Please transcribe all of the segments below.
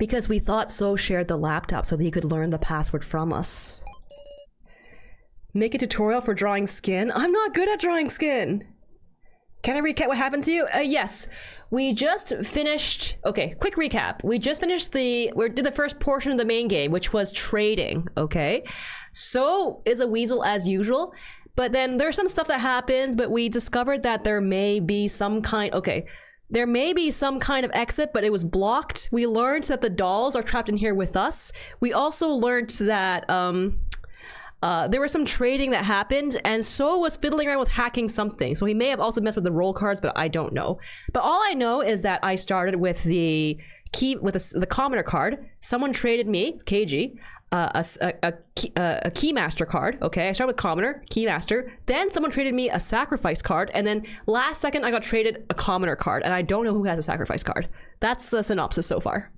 Because we thought So shared the laptop so that he could learn the password from us. Make a tutorial for drawing skin? I'm not good at drawing skin! Can I recap what happened to you? Yes. We just finished... Okay, quick recap. We just finished we did the first portion of the main game, which was trading, okay? So is a weasel as usual, but then there's some stuff that happens, but we discovered that there may be some kind... Okay, there may be some kind of exit, but it was blocked. We learned that the dolls are trapped in here with us. We also learned that... there was some trading that happened, and So was fiddling around with hacking something. So he may have also messed with the roll cards, but I don't know. But all I know is that I started with the the commoner card. Someone traded me, KG, a keymaster card. Okay, I started with commoner, keymaster. Then someone traded me a sacrifice card, and then last second I got traded a commoner card, and I don't know who has a sacrifice card. That's the synopsis so far.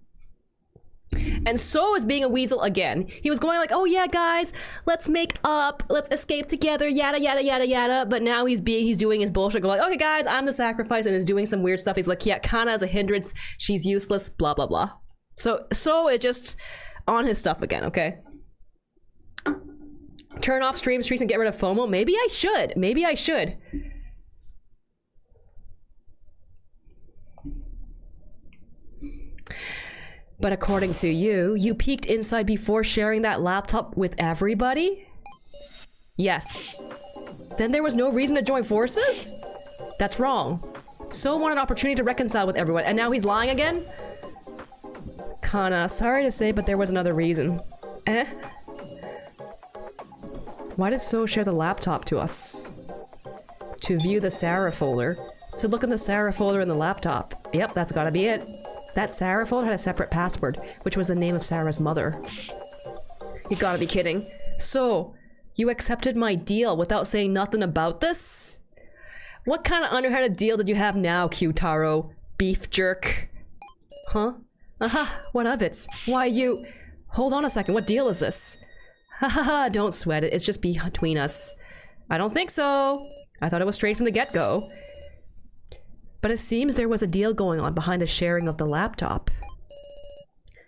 And So is being a weasel again. He was going like, oh yeah guys, let's make up, let's escape together, yada yada yada yada. But now he's doing his bullshit, going like, okay guys, I'm the sacrifice, and is doing some weird stuff. He's like, yeah, Kana is a hindrance, she's useless, blah blah blah. So is just on his stuff again, okay? Turn off stream streaks and get rid of FOMO. Maybe I should. But according to you, you peeked inside before sharing that laptop with everybody? Yes. Then there was no reason to join forces? That's wrong. So wanted an opportunity to reconcile with everyone, and now he's lying again? Kana, sorry to say, but there was another reason. Why did So share the laptop to us? To view the Sarah folder. To look in the Sarah folder in the laptop. Yep, that's gotta be it. That Sarah folder had a separate password, which was the name of Sarah's mother. You gotta be kidding. So, you accepted my deal without saying nothing about this? What kind of underhanded deal did you have now, Q-Taro? Beef jerk? Huh? Aha, what of it? Why you... Hold on a second, what deal is this? Ha ha ha, don't sweat it, it's just between us. I don't think so. I thought it was straight from the get-go. But it seems there was a deal going on behind the sharing of the laptop.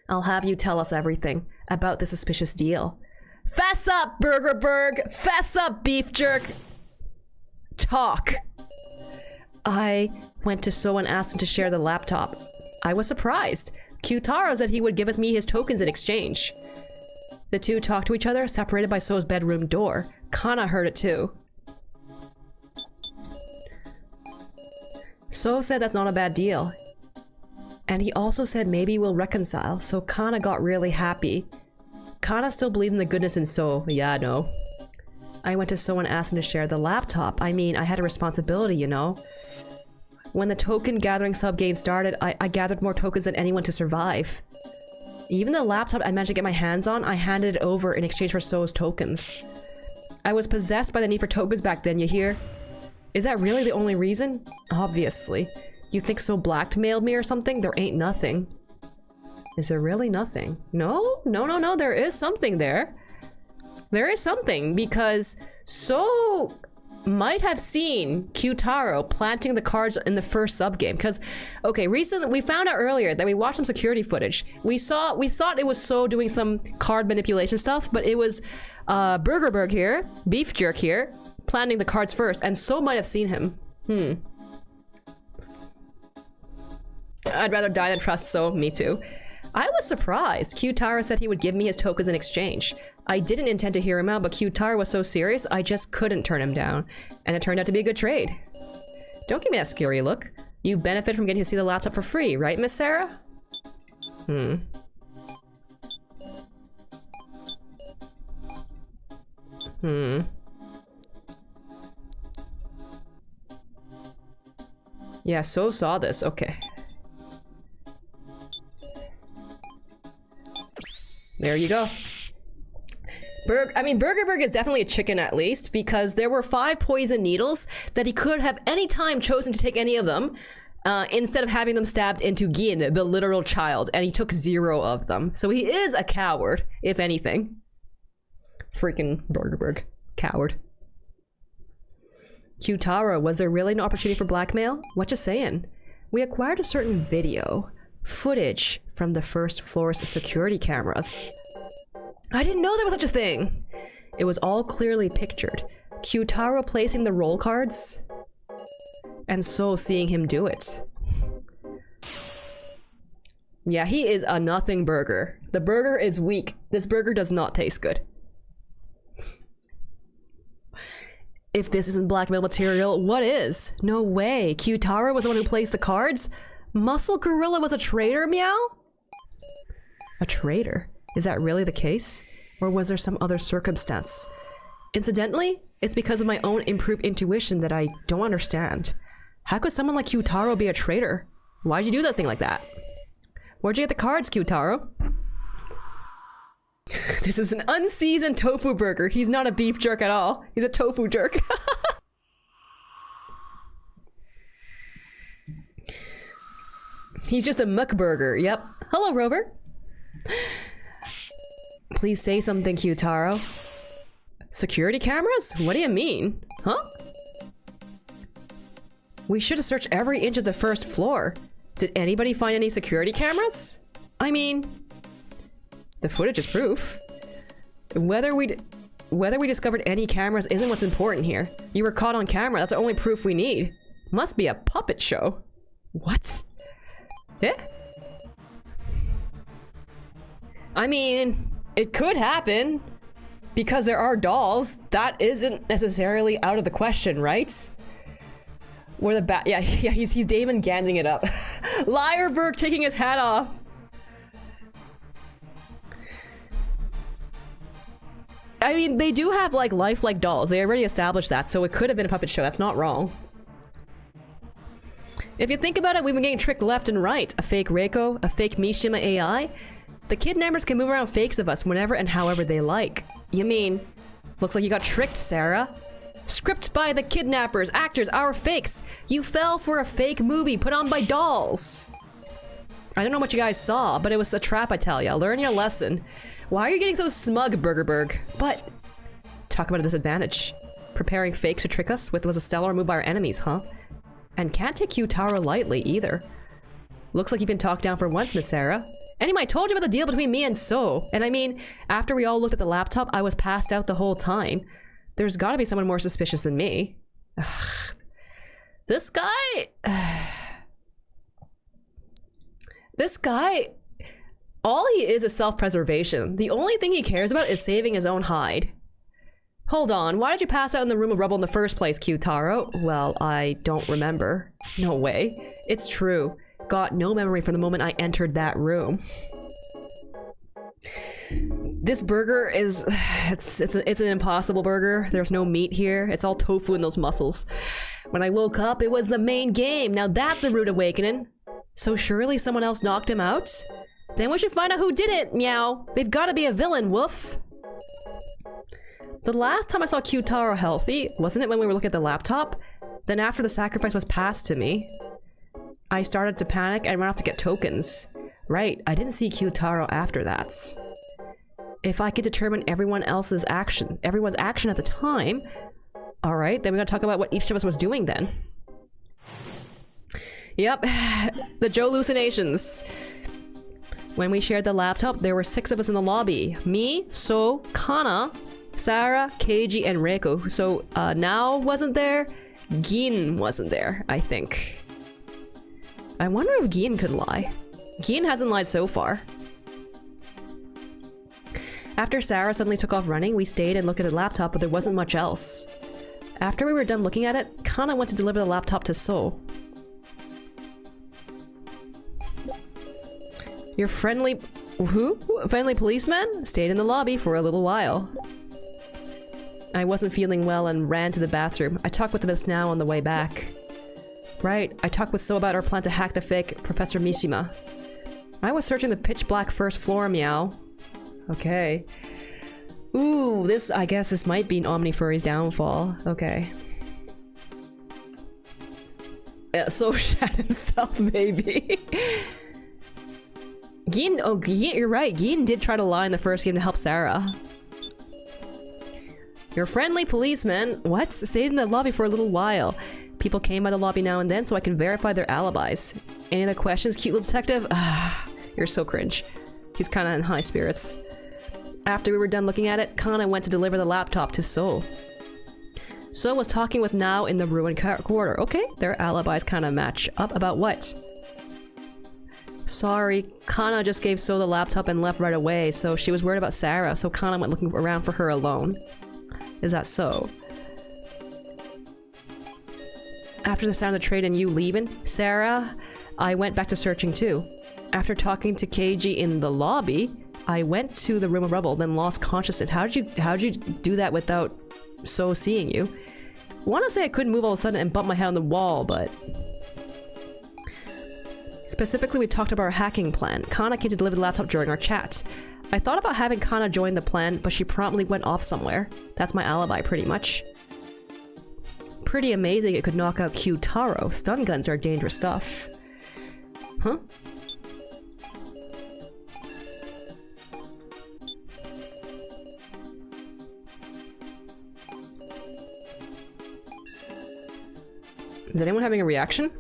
I'll have you tell us everything about the suspicious deal. Fess up, Burgerberg! Fess up, beef jerk! Talk! I went to So and asked him to share the laptop. I was surprised. Q-Taro said he would give me his tokens in exchange. The two talked to each other, separated by So's bedroom door. Kana heard it too. So said that's not a bad deal. And he also said maybe we'll reconcile, so Kana got really happy. Kana still believed in the goodness in So. Yeah, I know. I went to So and asked him to share the laptop. I mean, I had a responsibility, you know? When the token gathering sub-game started, I gathered more tokens than anyone to survive. Even the laptop I managed to get my hands on, I handed it over in exchange for So's tokens. I was possessed by the need for tokens back then, you hear? Is that really the only reason? Obviously. You think So blackmailed me or something? There ain't nothing. Is there really nothing? No? No, there is something there. There is something, because So might have seen Q-Taro planting the cards in the first sub-game. Because, okay, recently, we found out earlier that we watched some security footage. We thought it was So doing some card manipulation stuff, but it was Burgerberg here, Beef Jerk here, planting the cards first, and So might have seen him. I'd rather die than trust So. Me too. I was surprised. Q-Taro said he would give me his tokens in exchange. I didn't intend to hear him out, but Q-Taro was so serious, I just couldn't turn him down. And it turned out to be a good trade. Don't give me that scary look. You benefit from getting to see the laptop for free, right, Miss Sarah? Yeah, So saw this. Okay. There you go. Burgerberg is definitely a chicken at least, because there were 5 poison needles that he could have any time chosen to take any of them, instead of having them stabbed into Gin, the literal child, and he took 0 of them. So he is a coward, if anything. Freaking Burgerberg. Coward. Q-Taro, was there really no opportunity for blackmail? What you saying? We acquired a certain video. Footage from the first floor's security cameras. I didn't know there was such a thing! It was all clearly pictured. Kyutaro placing the roll cards, and So seeing him do it. Yeah, he is a nothing burger. The burger is weak. This burger does not taste good. If this isn't blackmail material, what is? No way. Kyutaro was the one who placed the cards? Muscle Gorilla was a traitor, meow? A traitor? Is that really the case? Or was there some other circumstance? Incidentally, it's because of my own improved intuition that I don't understand. How could someone like Kyutaro be a traitor? Why'd you do that thing like that? Where'd you get the cards, Kyutaro? This is an unseasoned tofu burger. He's not a beef jerk at all. He's a tofu jerk. He's just a mukburger. Yep. Hello, Rover. Please say something, Kyutaro. Security cameras? What do you mean? Huh? We should have searched every inch of the first floor. Did anybody find any security cameras? I mean, the footage is proof. Whether we discovered any cameras isn't what's important here. You were caught on camera. That's the only proof we need. Must be a puppet show. What? Eh? I mean, it could happen. Because there are dolls. That isn't necessarily out of the question, right? Where the yeah, he's Damon Ganding it up. Lyreberg taking his hat off. I mean, they do have like lifelike dolls. They already established that, so it could have been a puppet show. That's not wrong. If you think about it, we've been getting tricked left and right. A fake Reiko, a fake Mishima AI. The kidnappers can move around fakes of us whenever and however they like. You mean, looks like you got tricked, Sarah. Script by the kidnappers, actors, our fakes. You fell for a fake movie put on by dolls. I don't know what you guys saw, but it was a trap, I tell ya. Learn your lesson. Why are you getting so smug, Burgerberg? But, talk about a disadvantage. Preparing fakes to trick us with was a stellar move by our enemies, huh? And can't take Kyutaro lightly, either. Looks like you've been talked down for once, Miss Sarah. Anyway, I told you about the deal between me and So. And I mean, after we all looked at the laptop, I was passed out the whole time. There's gotta be someone more suspicious than me. Ugh. This guy... This guy... All he is self-preservation. The only thing he cares about is saving his own hide. Hold on, why did you pass out in the room of rubble in the first place, Kyutaro? Well, I don't remember. No way. It's true. Got no memory from the moment I entered that room. This burger is... It's an impossible burger. There's no meat here. It's all tofu in those muscles. When I woke up, it was the main game. Now that's a rude awakening. So surely someone else knocked him out? Then we should find out who did it, meow. They've got to be a villain, woof. The last time I saw Kyutaro healthy, wasn't it when we were looking at the laptop? Then after the sacrifice was passed to me, I started to panic and ran off to get tokens. Right, I didn't see Kyutaro after that. If I could determine everyone's action at the time, alright, then we gotta talk about what each of us was doing then. Yep, the Joe hallucinations. When we shared the laptop, there were 6 of us in the lobby. Me, So, Kana, Sarah, Keiji, and Reiko. So, Nao wasn't there. Gin wasn't there, I think. I wonder if Gin could lie. Gin hasn't lied so far. After Sarah suddenly took off running, we stayed and looked at the laptop, but there wasn't much else. After we were done looking at it, Kana went to deliver the laptop to So. Your friendly... who? Friendly policeman? Stayed in the lobby for a little while. I wasn't feeling well and ran to the bathroom. I talked with Miss Now on the way back. Right, I talked with So about our plan to hack the fake Professor Mishima. I was searching the pitch black first floor, meow. Okay. Ooh, I guess this might be an Omnifurry's downfall. Okay. Yeah, So shat himself, maybe. Gin, oh, you're right. Gin did try to lie in the first game to help Sarah. Your friendly policeman, what? Stayed in the lobby for a little while. People came by the lobby now and then so I can verify their alibis. Any other questions, cute little detective? Ah, you're so cringe. He's kind of in high spirits. After we were done looking at it, Kana went to deliver the laptop to So. So was talking with Nao in the ruined quarter. Okay, their alibis kind of match up. About what? Sorry, Kana just gave So the laptop and left right away, so she was worried about Sarah, so Kana went looking around for her alone. Is that so? After the sound of the trade and you leaving, Sarah, I went back to searching too. After talking to Keiji in the lobby, I went to the room of rubble, then lost consciousness. How did you do that without So seeing you? I want to say I couldn't move all of a sudden and bump my head on the wall, but... Specifically, we talked about our hacking plan. Kana came to deliver the laptop during our chat. I thought about having Kana join the plan, but she promptly went off somewhere. That's my alibi, pretty much. Pretty amazing it could knock out Q-Taro. Stun guns are dangerous stuff. Huh? Is anyone having a reaction?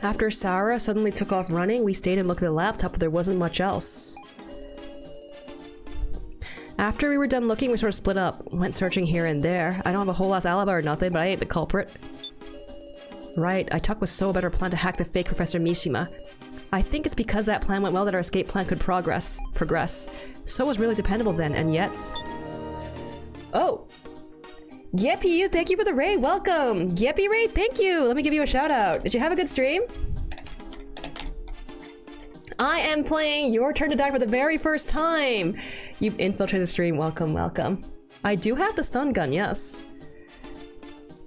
After Sarah suddenly took off running, we stayed and looked at the laptop, but there wasn't much else. After we were done looking, we sort of split up, went searching here and there. I don't have a whole ass alibi or nothing, but I ain't the culprit. Right, I talked with So about our plan to hack the fake Professor Mishima. I think it's because that plan went well that our escape plan could progress. So was really dependable then, and yet... Oh! Yeppy, thank you for the raid, welcome! Yeppy raid, thank you! Let me give you a shout out. Did you have a good stream? I am playing Your Turn to Die for the very first time! You've infiltrated the stream, welcome, welcome. I do have the stun gun, yes.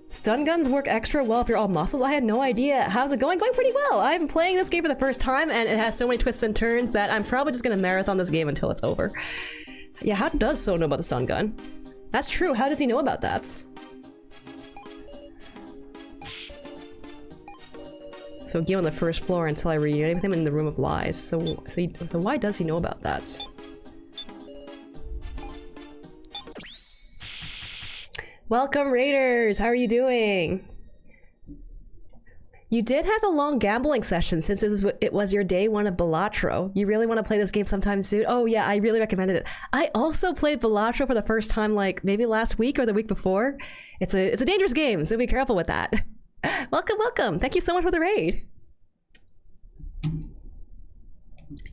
Stun guns work extra well if you're all muscles? I had no idea. How's it going? Going pretty well. I'm playing this game for the first time and it has so many twists and turns that I'm probably just gonna marathon this game until it's over. Yeah, how does So know about the stun gun? That's true, how does he know about that? So Gil on the first floor until I reunite with him in the Room of Lies. So why does he know about that? Welcome Raiders! How are you doing? You did have a long gambling session since it was your day one of Balatro. You really want to play this game sometime soon? Oh yeah, I really recommended it. I also played Balatro for the first time like maybe last week or the week before. It's a dangerous game, so be careful with that. Welcome, welcome! Thank you so much for the raid!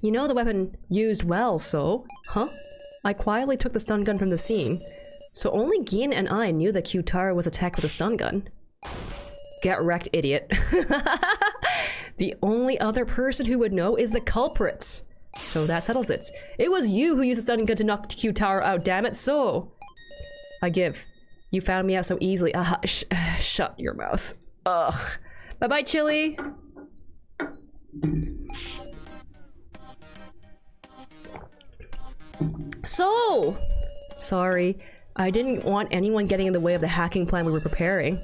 You know the weapon used well, So? Huh? I quietly took the stun gun from the scene. So only Gin and I knew that Q-Taro was attacked with a stun gun. Get wrecked, idiot. The only other person who would know is the culprit. So that settles it. It was you who used the stun gun to knock Q-Taro out, damn it, So! I give. You found me out so easily. Shut your mouth. Ugh. Bye-bye, Chili! So! Sorry. I didn't want anyone getting in the way of the hacking plan we were preparing.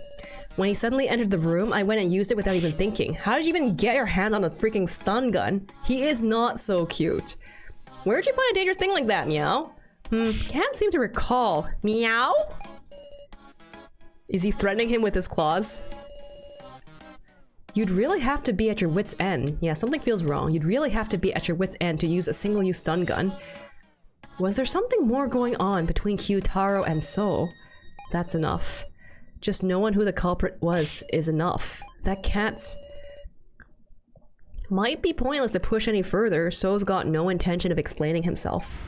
When he suddenly entered the room, I went and used it without even thinking. How did you even get your hands on a freaking stun gun? He is not so cute. Where'd you find a dangerous thing like that, Meow? Can't seem to recall. Meow? Is he threatening him with his claws? You'd really have to be at your wit's end. Yeah, something feels wrong. You'd really have to be at your wit's end to use a single-use stun gun. Was there something more going on between Q-Taro and So? That's enough. Just knowing who the culprit was is enough. That can't... Might be pointless to push any further. So's got no intention of explaining himself.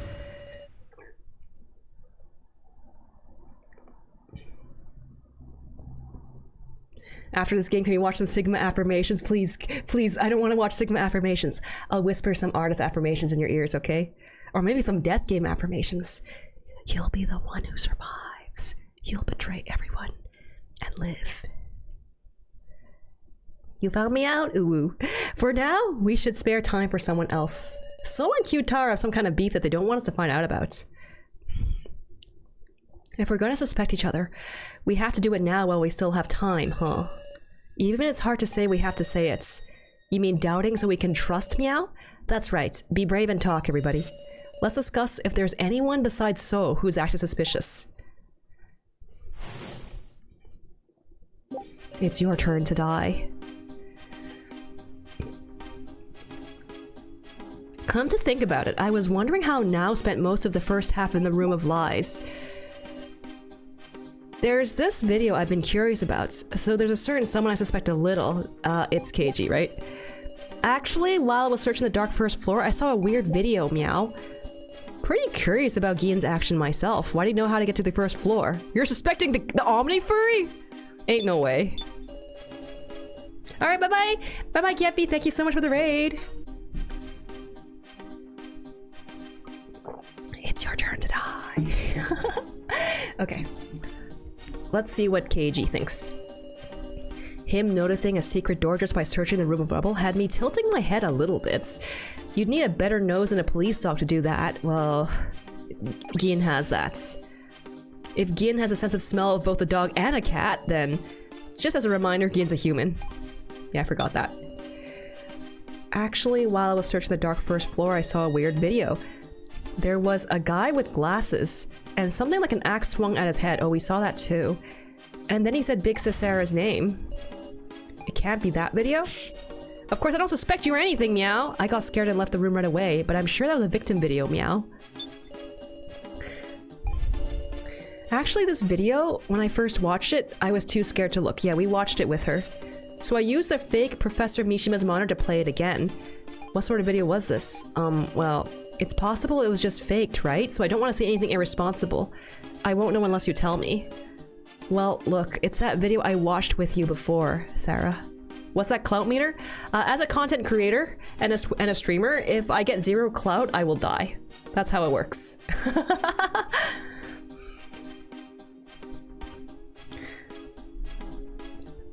After this game, can we watch some Sigma affirmations? Please, please, I don't want to watch Sigma affirmations. I'll whisper some artist affirmations in your ears, okay? Or maybe some death game affirmations. You'll be the one who survives. You'll betray everyone and live. You found me out? Ooh. For now, we should spare time for someone else. So and Q-Taro have some kind of beef that they don't want us to find out about. If we're gonna suspect each other, we have to do it now while we still have time, huh? Even if it's hard to say, we have to say it. You mean doubting so we can trust Meow? That's right. Be brave and talk, everybody. Let's discuss if there's anyone besides So who's acting suspicious. It's your turn to die. Come to think about it, I was wondering how Now spent most of the first half in the Room of Lies. There's this video I've been curious about, so there's a certain someone I suspect a little. It's KG, right? Actually, while I was searching the dark first floor, I saw a weird video, Meow. Pretty curious about Gien's action myself. Why do you know how to get to the first floor? You're suspecting the Omni Furry? Ain't no way. Alright, bye-bye! Bye-bye, Geppy, thank you so much for the raid! It's your turn to die. Okay. Let's see what KG thinks. Him noticing a secret door just by searching the Room of Rubble had me tilting my head a little bit. You'd need a better nose than a police dog to do that. Well, Gien has that. If Gien has a sense of smell of both a dog and a cat, then just as a reminder, Gien's a human. Yeah, I forgot that. Actually, while I was searching the dark first floor, I saw a weird video. There was a guy with glasses and something like an axe swung at his head. Oh, we saw that too. And then he said Big Sis Sarah's name. It can't be that video? Of course, I don't suspect you or anything, Meow. I got scared and left the room right away, but I'm sure that was a victim video, Meow. Actually, this video, when I first watched it, I was too scared to look. Yeah, we watched it with her. So I used the fake Professor Mishima's monitor to play it again. What sort of video was this? Well, it's possible it was just faked, right? So I don't want to say anything irresponsible. I won't know unless you tell me. Well, look, it's that video I watched with you before, Sarah. What's that clout meter? As a content creator and a streamer, if I get 0 clout, I will die. That's how it works.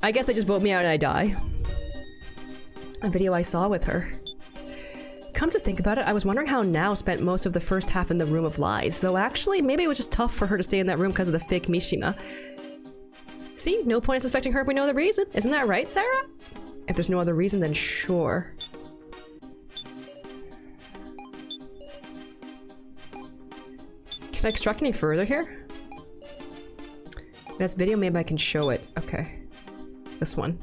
I guess they just vote me out and I die. A video I saw with her. Come to think about it, I was wondering how Now spent most of the first half in the Room of Lies, though actually, maybe it was just tough for her to stay in that room because of the fake Mishima. See, no point in suspecting her if we know the reason. Isn't that right, Sarah? If there's no other reason, then sure. Can I extract any further here? That's video, maybe I can show it. Okay. This one.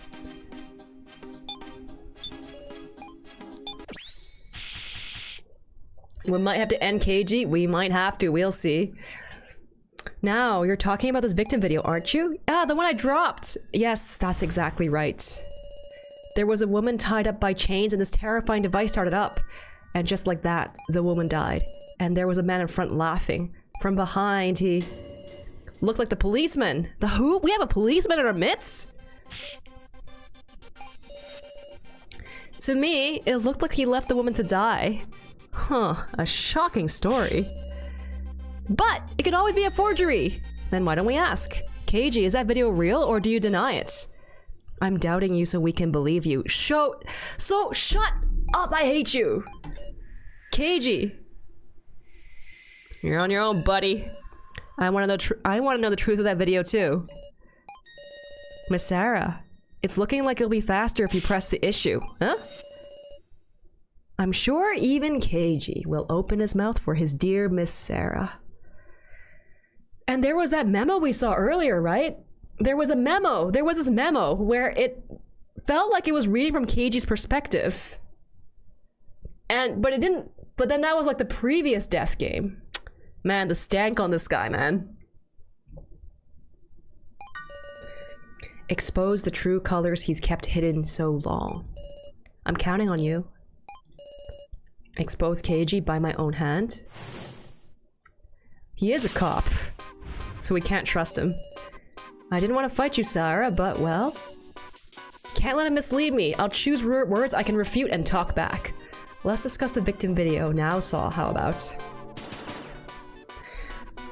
We might have to end KG. We might have to. We'll see. Now, you're talking about this victim video, aren't you? Ah, the one I dropped! Yes, that's exactly right. There was a woman tied up by chains and this terrifying device started up. And just like that, the woman died. And there was a man in front laughing. From behind, he looked like the policeman. The who? We have a policeman in our midst? To me, it looked like he left the woman to die. Huh, a shocking story. But it could always be a forgery. Then why don't we ask? KG, is that video real or do you deny it? I'm doubting you so we can believe you. So shut up, I hate you. KG. You're on your own, buddy. I want to know the truth of that video too. Miss Sarah, it's looking like it'll be faster if you press the issue, huh? I'm sure even KG will open his mouth for his dear Miss Sarah. And there was that memo we saw earlier, right? There was a memo. There was this memo where it felt like it was reading from KG's perspective. But it didn't. But then that was like the previous death game. Man, the stank on this guy, man. Expose the true colors he's kept hidden so long. I'm counting on you. Expose KG by my own hand. He is a cop, so we can't trust him. I didn't want to fight you, Sarah, but well... Can't let him mislead me. I'll choose words I can refute and talk back. Let's discuss the victim video now, Saw. How about?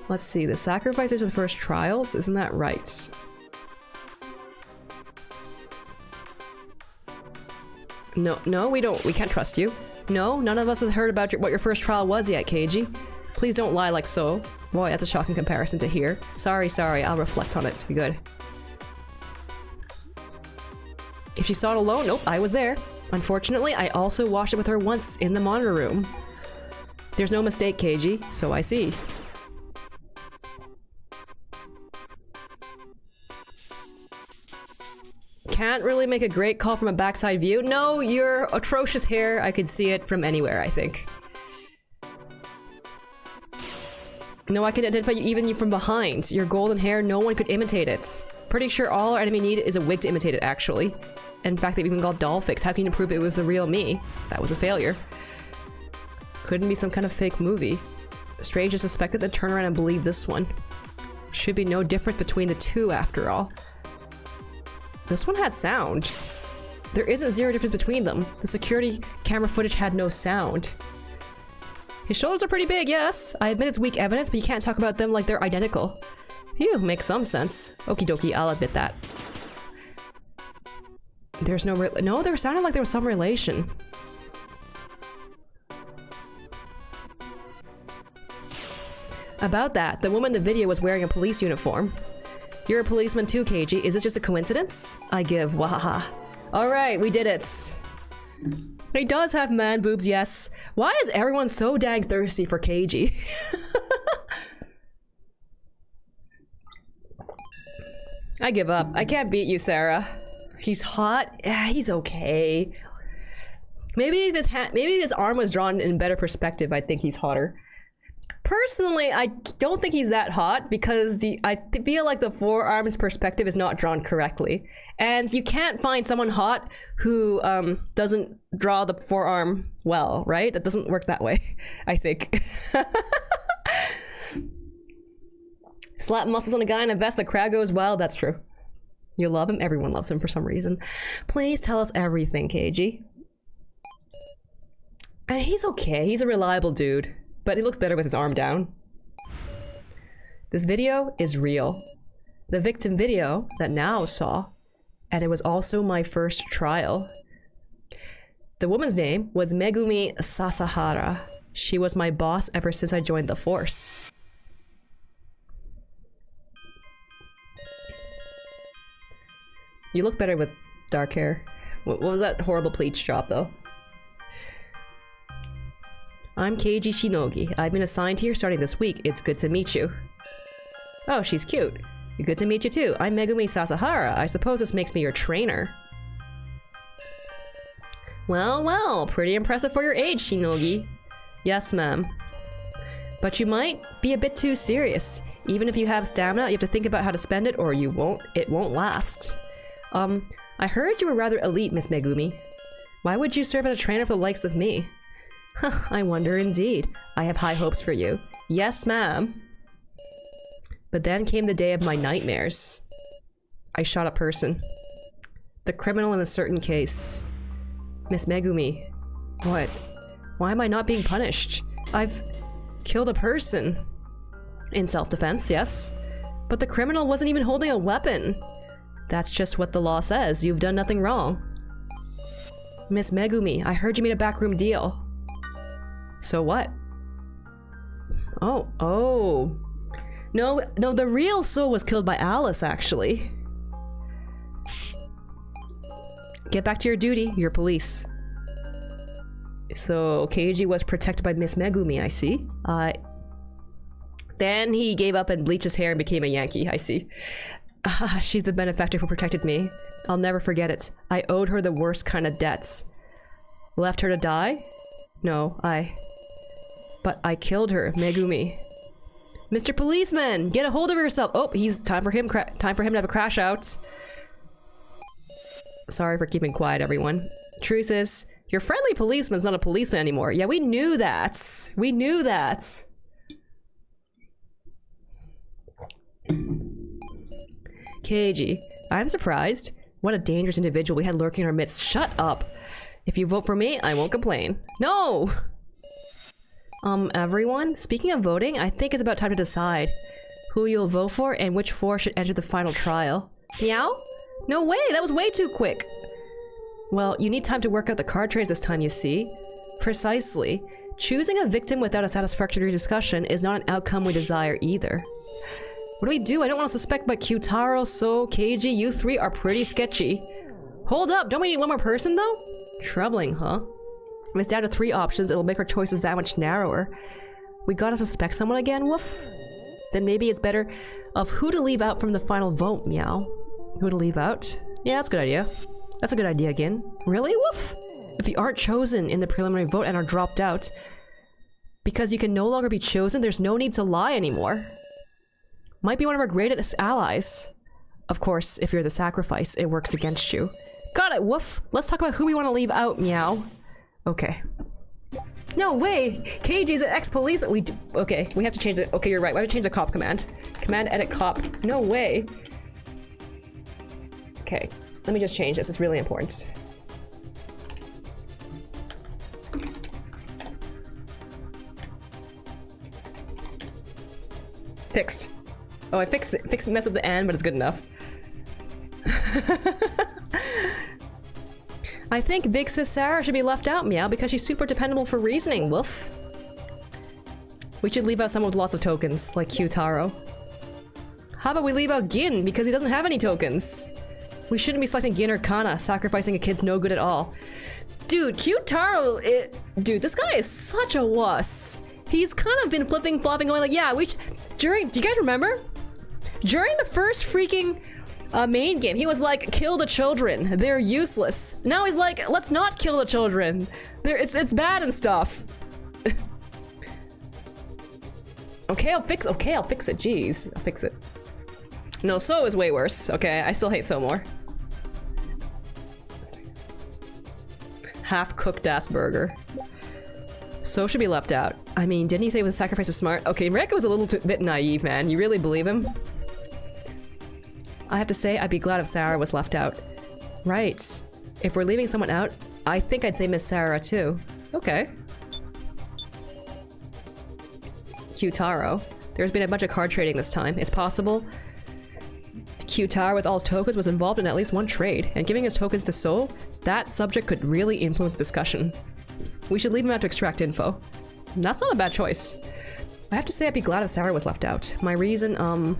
Let's see, the sacrifices of the first trials? Isn't that right? No, we can't trust you. No, none of us have heard about what your first trial was yet, KG. Please don't lie like so. Boy, that's a shocking comparison to hear. Sorry, I'll reflect on it to be good. If she saw it alone, nope, I was there. Unfortunately, I also watched it with her once in the monitor room. There's no mistake, Keiji, so I see. Can't really make a great call from a backside view. No, your atrocious hair, I could see it from anywhere, I think. No, I can identify you even from behind. Your golden hair, no one could imitate it. Pretty sure all our enemy need is a wig to imitate it, actually. In fact, they've even called doll fix. How can you prove it was the real me? That was a failure. Couldn't be some kind of fake movie. Strange is suspected, then turn around and believe this one. Should be no difference between the two, after all. This one had sound. There isn't zero difference between them. The security camera footage had no sound. His shoulders are pretty big, yes. I admit it's weak evidence, but you can't talk about them like they're identical. Phew, makes some sense. Okie dokie, I'll admit that. There's no no, there sounded like there was some relation. About that, the woman in the video was wearing a police uniform. You're a policeman too, Keiji. Is this just a coincidence? I give, wahaha. Alright, we did it. He does have man boobs, yes. Why is everyone so dang thirsty for Keiji? I give up. I can't beat you, Sarah. He's hot. Yeah, he's okay. Maybe if his arm was drawn in better perspective, I think he's hotter. Personally, I don't think he's that hot because I feel like the forearm's perspective is not drawn correctly. And you can't find someone hot who doesn't draw the forearm well, right? That doesn't work that way, I think. Slap muscles on a guy in a vest, the crowd goes wild. That's true. You love him? Everyone loves him for some reason. Please tell us everything, Keiji. He's okay. He's a reliable dude. But he looks better with his arm down. This video is real. The victim video that Nao saw. And it was also my first trial. The woman's name was Megumi Sasahara. She was my boss ever since I joined the force. You look better with dark hair. What was that horrible bleach job, though? I'm Keiji Shinogi. I've been assigned here starting this week. It's good to meet you. Oh, she's cute. Good to meet you too. I'm Megumi Sasahara. I suppose this makes me your trainer. Well, well, pretty impressive for your age, Shinogi. Yes, ma'am. But you might be a bit too serious. Even if you have stamina, you have to think about how to spend it or it won't last. I heard you were rather elite, Miss Megumi. Why would you serve as a trainer for the likes of me? I wonder indeed. I have high hopes for you. Yes, ma'am. But then came the day of my nightmares. I shot a person. The criminal in a certain case. Miss Megumi. What? Why am I not being punished? I've killed a person. In self-defense, yes. But the criminal wasn't even holding a weapon. That's just what the law says. You've done nothing wrong. Miss Megumi, I heard you made a backroom deal. So what? Oh. No, the real soul was killed by Alice, actually. Get back to your duty, you're police. So, Keiji was protected by Miss Megumi, I see. Then he gave up and bleached his hair and became a Yankee, I see. She's the benefactor who protected me. I'll never forget it. I owed her the worst kind of debts. Left her to die? No, But I killed her, Megumi. Mr. Policeman, get a hold of yourself! Oh, he's time for him to have a crash out. Sorry for keeping quiet, everyone. Truth is, your friendly policeman's not a policeman anymore. Yeah, we knew that. We knew that. Keiji, I'm surprised. What a dangerous individual we had lurking in our midst. Shut up. If you vote for me, I won't complain. No! Everyone? Speaking of voting, I think it's about time to decide who you'll vote for and which four should enter the final trial. Meow? No way! That was way too quick! Well, you need time to work out the card trades this time, you see. Precisely. Choosing a victim without a satisfactory discussion is not an outcome we desire either. What do we do? I don't want to suspect, but Kyutaro, So, Keiji, you three are pretty sketchy. Hold up! Don't we need one more person, though? Troubling, huh? If it's down to 3 options, it'll make our choices that much narrower. We gotta suspect someone again, woof? Then maybe it's better of who to leave out from the final vote, meow. Who to leave out? Yeah, that's a good idea. That's a good idea again. Really, woof? If you aren't chosen in the preliminary vote and are dropped out, because you can no longer be chosen, there's no need to lie anymore. Might be one of our greatest allies. Of course, if you're the sacrifice, it works against you. Got it, woof! Let's talk about who we want to leave out, meow. Okay. No way! KG's an ex-policeman! We do- okay, we have to change it. Okay, you're right, we have to change the cop command. Command edit cop. No way! Okay, let me just change this, it's really important. Fixed. Oh, I fixed it. Fixed mess up the end, but it's good enough. I think Big Sis Sarah should be left out, meow, because she's super dependable for reasoning, woof. We should leave out someone with lots of tokens, like Q-Taro. How about we leave out Gin, because he doesn't have any tokens? We shouldn't be selecting Gin or Kana, sacrificing a kid's no good at all. Dude, Q-Taro, dude, this guy is such a wuss. He's kind of been flipping, flopping, going like, yeah, do you guys remember? During the first freaking main game, he was like, kill the children, they're useless. Now he's like, let's not kill the children. It's bad and stuff. Okay, I'll fix it, jeez. I'll fix it. No, So is way worse. Okay, I still hate So more. Half-cooked ass burger. So should be left out. I mean, didn't he say the sacrifice was smart? Okay, Mareka was a little bit naive, man. You really believe him? I have to say, I'd be glad if Sarah was left out. Right. If we're leaving someone out, I think I'd say Miss Sarah too. Okay. Q-Taro. There's been a bunch of card trading this time. It's possible Q-Taro with all his tokens was involved in at least one trade, and giving his tokens to Soul, that subject could really influence discussion. We should leave him out to extract info. That's not a bad choice. I have to say I'd be glad if Sarah was left out. My reason,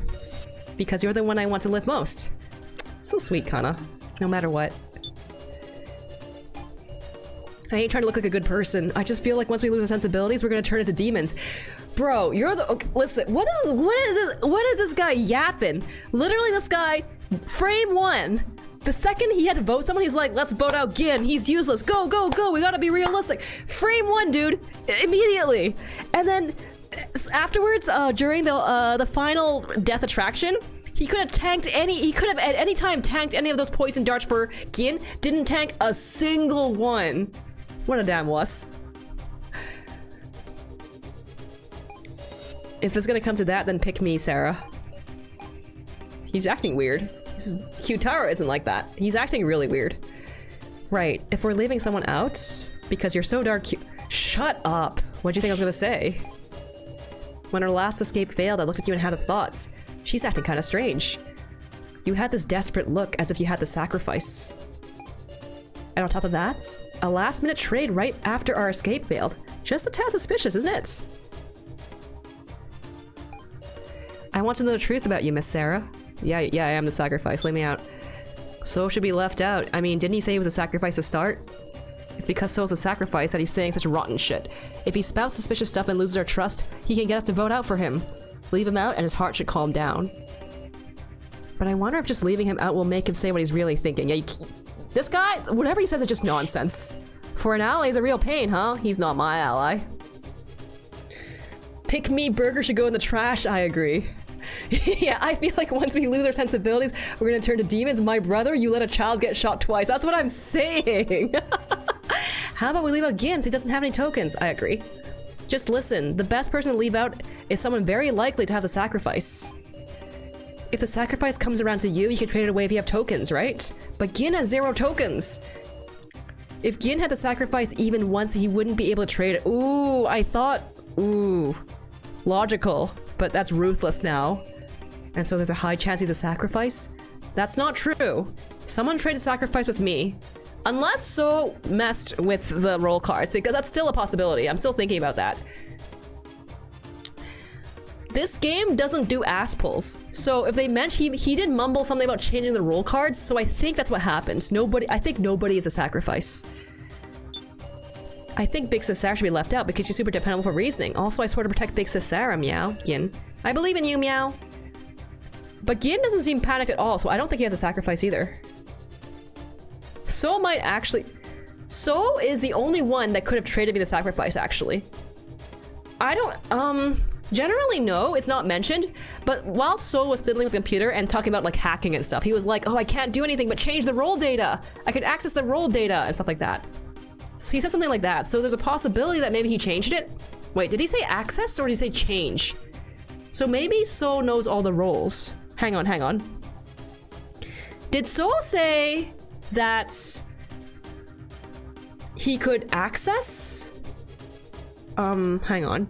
because you're the one I want to live most. So sweet, Kana. No matter what. I ain't trying to look like a good person. I just feel like once we lose our sensibilities, we're gonna turn into demons. Bro, you're the- okay, listen, what is this guy yapping? Literally this guy, frame 1. The second he had to vote someone, he's like, let's vote out Gin. He's useless. Go, go, go. We gotta be realistic. Frame 1, dude. Immediately. And then afterwards, during the final death attraction, he could have tanked he could have at any time tanked any of those poison darts for Gin. Didn't tank a single one. What a damn wuss. If it's gonna come to that, then pick me, Sarah. He's acting weird. Q-Taro isn't like that. He's acting really weird. Right, if we're leaving someone out, because you're so dark cute. Shut up! What'd you think I was gonna say? When our last escape failed, I looked at you and had a thought. She's acting kinda strange. You had this desperate look, as if you had to sacrifice. And on top of that, a last-minute trade right after our escape failed. Just a tad suspicious, isn't it? I want to know the truth about you, Miss Sarah. Yeah, I am the sacrifice. Leave me out. So should be left out. I mean, didn't he say he was a sacrifice to start? It's because Soul's a sacrifice that he's saying such rotten shit. If he spouts suspicious stuff and loses our trust, he can get us to vote out for him. Leave him out and his heart should calm down. But I wonder if just leaving him out will make him say what he's really thinking. Yeah, this guy, whatever he says is just nonsense. For an ally, he's a real pain, huh? He's not my ally. Pick me burger should go in the trash, I agree. Yeah, I feel like once we lose our sensibilities, we're gonna turn to demons. My brother, you let a child get shot twice. That's what I'm saying. How about we leave out Gins? He doesn't have any tokens. I agree. Just listen, the best person to leave out is someone very likely to have the sacrifice. If the sacrifice comes around to you, you can trade it away if you have tokens, right? But Gin has 0 tokens. If Gin had the sacrifice even once, he wouldn't be able to trade it. Ooh, I thought, ooh, logical, but that's ruthless now. And so there's a high chance he's a sacrifice? That's not true. Someone traded sacrifice with me. Unless So messed with the roll cards, because that's still a possibility. I'm still thinking about that. This game doesn't do ass pulls. So if they mention he did mumble something about changing the roll cards, so I think that's what happened. I think nobody is a sacrifice. I think Big Sis Sarah should be left out because she's super dependable for reasoning. Also, I swear to protect Big Sis Sarah, meow. Yin. I believe in you, meow. But Gin doesn't seem panicked at all, so I don't think he has a sacrifice either. So might actually... So is the only one that could have traded me the sacrifice, actually. I don't... Generally, no, it's not mentioned, but while So was fiddling with the computer and talking about, like, hacking and stuff, he was like, oh, I can't do anything but change the role data! I could access the role data and stuff like that. So he said something like that, so there's a possibility that maybe he changed it? Wait, did he say access or did he say change? So maybe So knows all the roles. Hang on, hang on. Did So say that he could access? Hang on.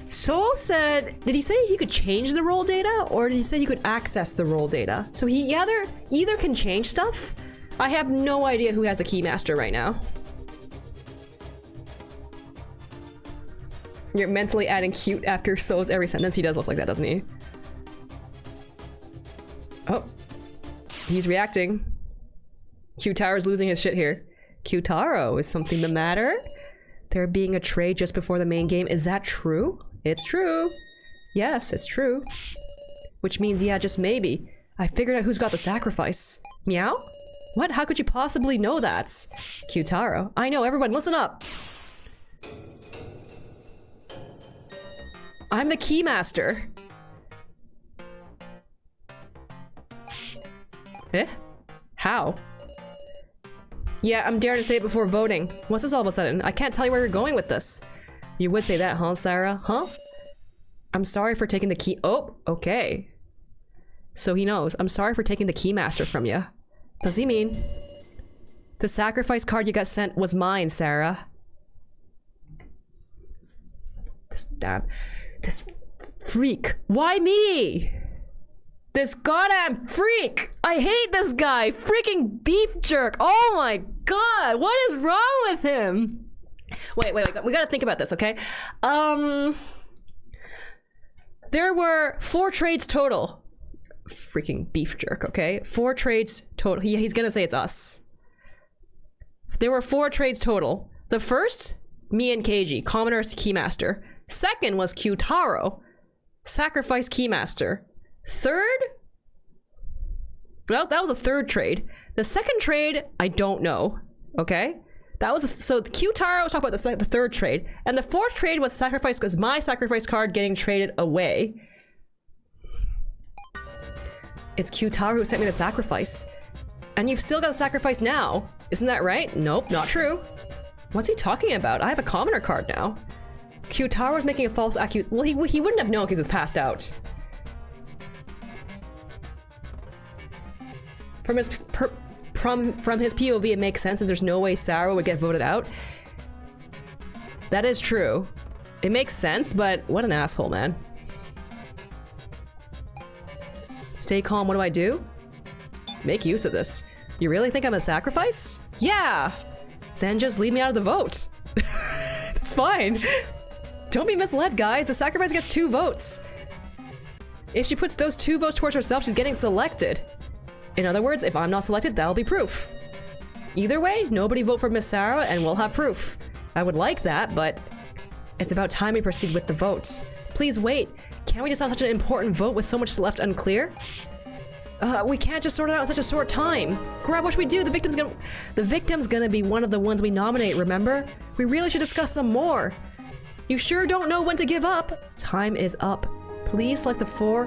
So said, did he say he could change the role data or did he say he could access the role data? So he either can change stuff. I have no idea who has the Keymaster right now. You're mentally adding cute after So's every sentence. He does look like that, doesn't he? Oh, he's reacting. Q-Taro's losing his shit here. Q-Taro, is something the matter? There being a trade just before the main game, is that true? It's true. Yes, it's true. Which means, yeah, just maybe. I figured out who's got the sacrifice. Meow? What? How could you possibly know that? Q-Taro. I know, everyone, listen up! I'm the Keymaster. Eh? How? Yeah, I'm daring to say it before voting. What's this all of a sudden? I can't tell you where you're going with this. You would say that, huh, Sarah? Huh? I'm sorry for taking the key- Oh, okay. So he knows. I'm sorry for taking the Keymaster from you. Does he mean? The sacrifice card you got sent was mine, Sarah. This freak. Why me? This goddamn freak! I hate this guy! Freaking beef jerk! Oh my god! What is wrong with him? Wait, we gotta think about this, okay? There were 4 trades total. Freaking beef jerk, okay? 4 trades total. He's gonna say it's us. There were 4 trades total. The first, me and Keiji, Commoner's Keymaster. Second was Q-Taro, Sacrifice Keymaster. Third? Well, that was a third trade. The second trade, I don't know. Okay? That was so Q-Taro was talking about the third trade, and the fourth trade was sacrifice because my sacrifice card getting traded away. It's Q-Taro who sent me the sacrifice, and you've still got the sacrifice now. Isn't that right? Nope, not true. What's he talking about? I have a commoner card now. Q-Taro was making a false accusation. Well, he wouldn't have known because he was passed out. From his POV, it makes sense since there's no way Sarah would get voted out. That is true. It makes sense, but what an asshole, man. Stay calm, what do I do? Make use of this. You really think I'm a sacrifice? Yeah! Then just leave me out of the vote. That's fine. Don't be misled, guys. The sacrifice gets 2 votes. If she puts those 2 votes towards herself, she's getting selected. In other words, if I'm not selected, that'll be proof. Either way, nobody vote for Miss Sarah and we'll have proof. I would like that, but it's about time we proceed with the votes. Please wait. Can't we decide such an important vote with so much left unclear? We can't just sort it out in such a short time. Grab, what should we do? The victim's gonna be one of the ones we nominate, remember? We really should discuss some more. You sure don't know when to give up. Time is up. Please select the 4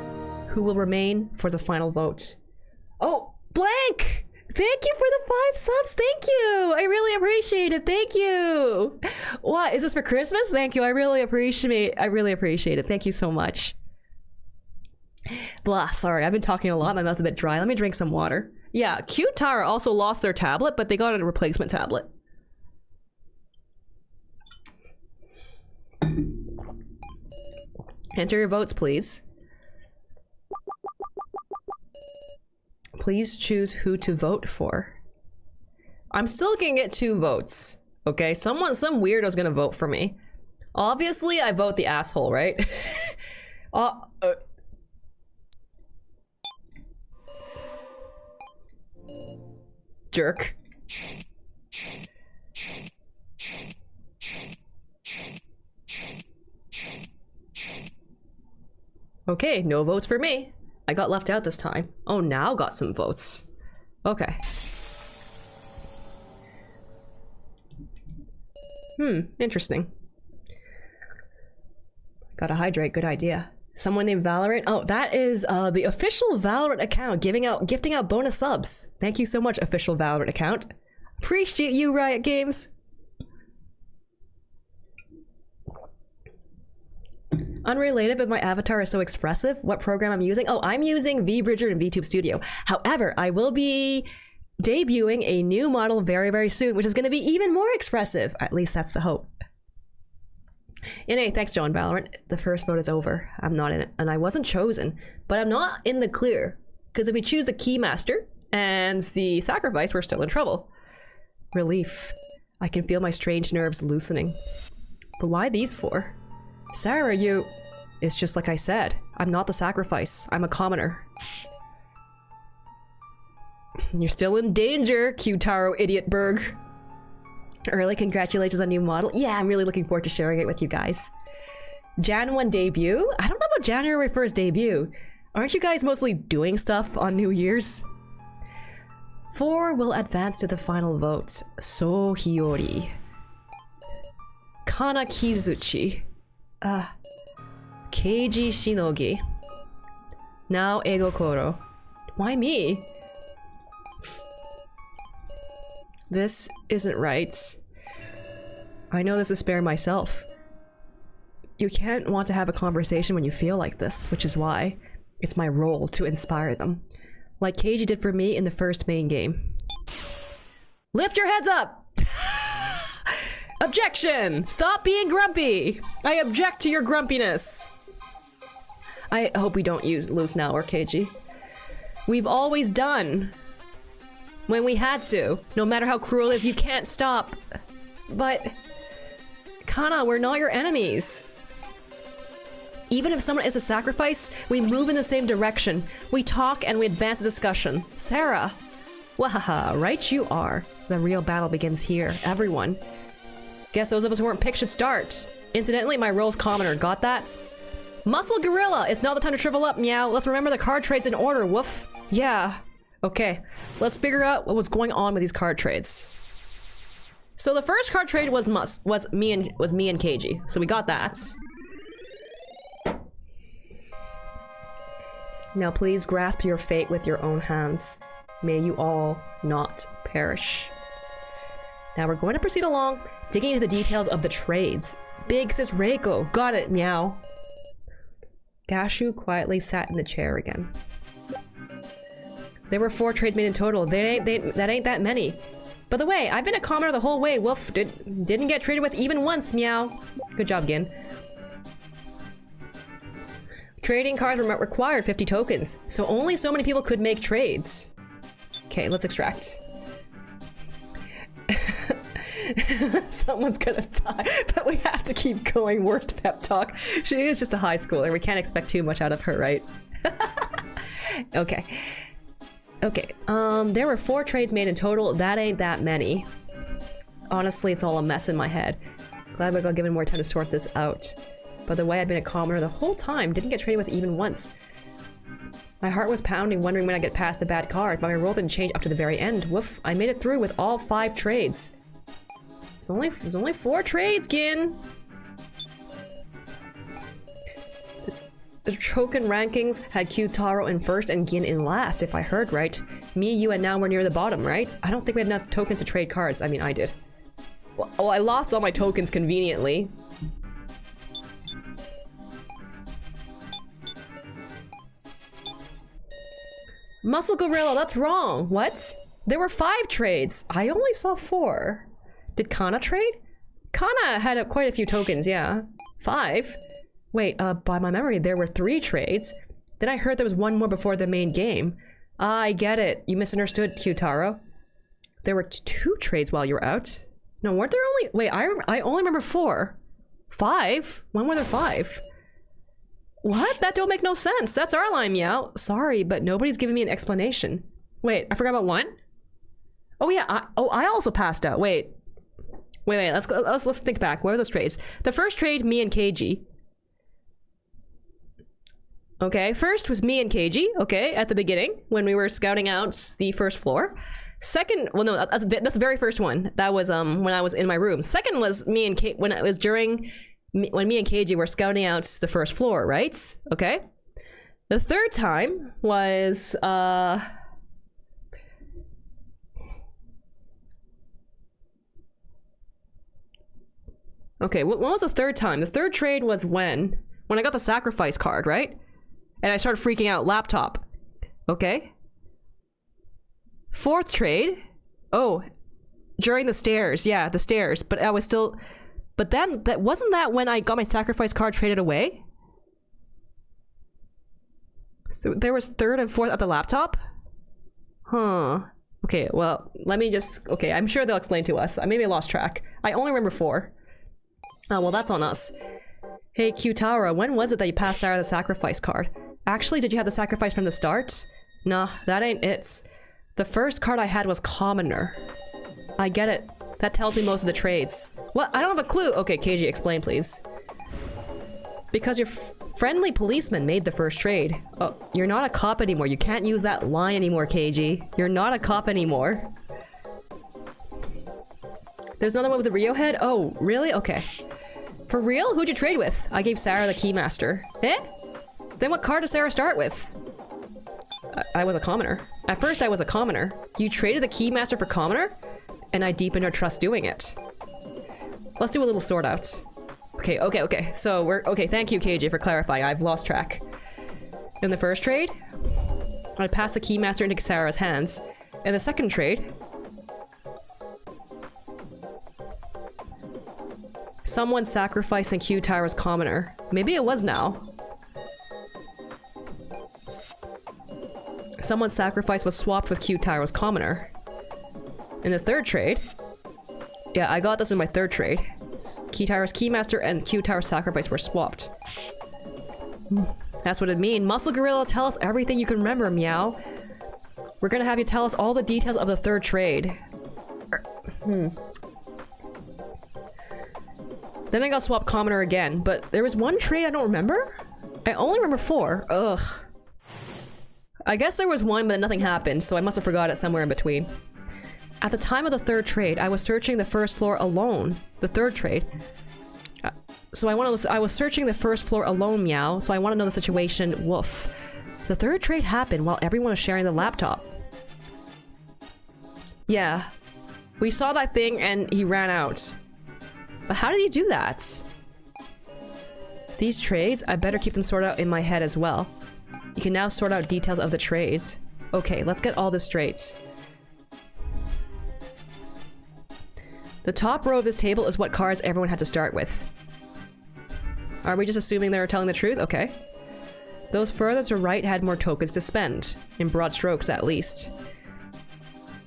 who will remain for the final vote. Oh, Blank! Thank you for the 5 subs, thank you! I really appreciate it, thank you! What, is this for Christmas? Thank you, I really appreciate it, thank you so much. Blah, sorry, I've been talking a lot, my mouth's a bit dry, let me drink some water. Yeah, Q-Taro also lost their tablet, but they got a replacement tablet. Enter your votes, please. Please choose who to vote for. I'm still gonna get 2 votes, okay? Some weirdo's gonna vote for me. Obviously, I vote the asshole, right? Jerk. Okay, no votes for me. I got left out this time. Oh, now got some votes. Okay. Interesting. Gotta hydrate, good idea. Someone named Valorant. Oh, that is the official Valorant account gifting out bonus subs. Thank you so much, official Valorant account. Appreciate you, Riot Games. Unrelated, but my avatar is so expressive. What program I'm using? Oh, I'm using VBridger and VTube Studio. However, I will be debuting a new model very, very soon, which is going to be even more expressive. At least that's the hope. And hey, thanks, John Valorant. The first vote is over. I'm not in it, and I wasn't chosen, but I'm not in the clear. Because if we choose the Keymaster and the Sacrifice, we're still in trouble. Relief. I can feel my strange nerves loosening. But why these four? Sarah, you... It's just like I said. I'm not the Sacrifice. I'm a commoner. You're still in danger, Q-Taro Idiotberg. Early congratulations on new model. Yeah, I'm really looking forward to sharing it with you guys. Jan 1 debut? I don't know about January 1st debut. Aren't you guys mostly doing stuff on New Year's? 4 will advance to the final vote. So Hiyori. Kana Kizuchi. Keiji Shinogi. Now Egokoro. Why me? This isn't right. I know this is spare myself. You can't want to have a conversation when you feel like this, which is why it's my role to inspire them. Like Keiji did for me in the first main game. Lift your heads up! Objection! Stop being grumpy! I object to your grumpiness! I hope we don't lose now, or Keiji. We've always done when we had to. No matter how cruel it is, you can't stop. But... Kana, we're not your enemies. Even if someone is a sacrifice, we move in the same direction. We talk and we advance the discussion. Sarah! Wahaha, right you are. The real battle begins here, everyone. Guess those of us who weren't picked should start. Incidentally, my role's commoner, got that? Muscle Gorilla! It's not the time to shrivel up, meow. Let's remember the card trades in order, woof. Yeah. Okay, let's figure out what was going on with these card trades. So the first card trade was me and Keiji. So we got that. Now please grasp your fate with your own hands. May you all not perish. Now we're going to proceed along, digging into the details of the trades. Big Sis Reiko, got it, meow. Gashu quietly sat in the chair again. There were 4 trades made in total. That ain't that many. By the way, I've been a commoner the whole way. Woof, didn't get traded with even once, meow. Good job, Gin. Trading cards required 50 tokens, so only so many people could make trades. Okay, let's extract. Someone's gonna die, but we have to keep going. Worst pep talk. She is just a high schooler. We can't expect too much out of her, right? Okay. Okay, there were 4 trades made in total. That ain't that many. Honestly, it's all a mess in my head. Glad we got given more time to sort this out. By the way, I've been a commoner the whole time. Didn't get traded with even once. My heart was pounding, wondering when I'd get past the bad card, but my role didn't change up to the very end. Woof, I made it through with all 5 trades. There's only 4 trades, Gin! The token rankings had Q-Taro in first and Gin in last, if I heard right. Me, you, and now we're near the bottom, right? I don't think we had enough tokens to trade cards. I mean, I did. Well, I lost all my tokens conveniently. Muscle Gorilla, that's wrong. What? There were 5 trades. I only saw 4. Did Kana trade? Kana had quite a few tokens, yeah. 5? Wait, by my memory, there were 3 trades. Then I heard there was 1 more before the main game. Ah, I get it. You misunderstood, Q-Taro. There were 2 trades while you were out. No, weren't there only... Wait, I only remember 4. 5? When were there 5? What? That don't make no sense. That's our line, meow. Sorry, but nobody's giving me an explanation. Wait, I forgot about 1? Oh yeah, I also passed out. Wait, let's think back. What are those trades? The first trade, me and Keiji. Okay, first was me and Keiji, okay, at the beginning, when we were scouting out the first floor. Second, well, no, that's the very first one. That was when I was in my room. Second was me and Kate when it was when me and Keiji were scouting out the first floor, right? Okay. The third time was okay, what was the third time? The third trade was when I got the sacrifice card, right? And I started freaking out. Laptop. Okay. Fourth trade. Oh, during the stairs. Yeah, the stairs. But I was still... But then, wasn't that when I got my sacrifice card traded away? So there was third and fourth at the laptop? Huh. Okay, well, let me just... Okay, I'm sure they'll explain to us. Maybe I lost track. I only remember 4. Oh, well, that's on us. Hey, Kyutara, when was it that you passed Sarah the sacrifice card? Actually, did you have the sacrifice from the start? Nah, that ain't it. The first card I had was Commoner. I get it. That tells me most of the trades. What? I don't have a clue! Okay, Keiji, explain, please. Because your friendly policeman made the first trade. Oh, you're not a cop anymore. You can't use that line anymore, Keiji. You're not a cop anymore. There's another one with the Rio head? Oh, really? Okay. For real? Who'd you trade with? I gave Sarah the Keymaster. Eh? Then what card does Sarah start with? I was a commoner. At first I was a commoner. You traded the Keymaster for commoner? And I deepened our trust doing it. Let's do a little sort out. Okay. So okay, thank you, KJ, for clarifying. I've lost track. In the first trade, I passed the Keymaster into Sarah's hands. In the second trade, someone sacrificing Q-Tower's commoner. Maybe it was now. Someone's sacrifice was swapped with Q-Tower's commoner. In the third trade... Yeah, I got this in my third trade. Q-Tower's Keymaster and Q-Tower's sacrifice were swapped. That's what it means. Muscle Gorilla, tell us everything you can remember, Meow. We're gonna have you tell us all the details of the third trade. Then I got swapped commoner again, but there was one trade I don't remember? I only remember 4. Ugh. I guess there was one, but nothing happened, so I must have forgot it somewhere in between. At the time of the third trade, I was searching the first floor alone. The third trade. I was searching the first floor alone, Meow, so I want to know the situation. Woof. The third trade happened while everyone was sharing the laptop. Yeah. We saw that thing and he ran out. But how did he do that? These trades, I better keep them sorted out in my head as well. You can now sort out details of the trades. Okay, let's get all this straight. The top row of this table is what cards everyone had to start with. Are we just assuming they were telling the truth? Okay. Those further to right had more tokens to spend, in broad strokes at least.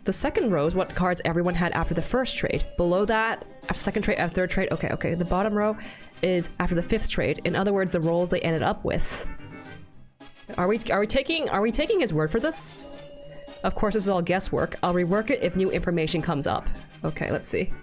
The second row is what cards everyone had after the first trade. Below that, after second trade, after third trade, okay. The bottom row is after the 5th trade. In other words, the rolls they ended up with. Are we taking his word for this? Of course, this is all guesswork. I'll rework it if new information comes up. Okay, let's see.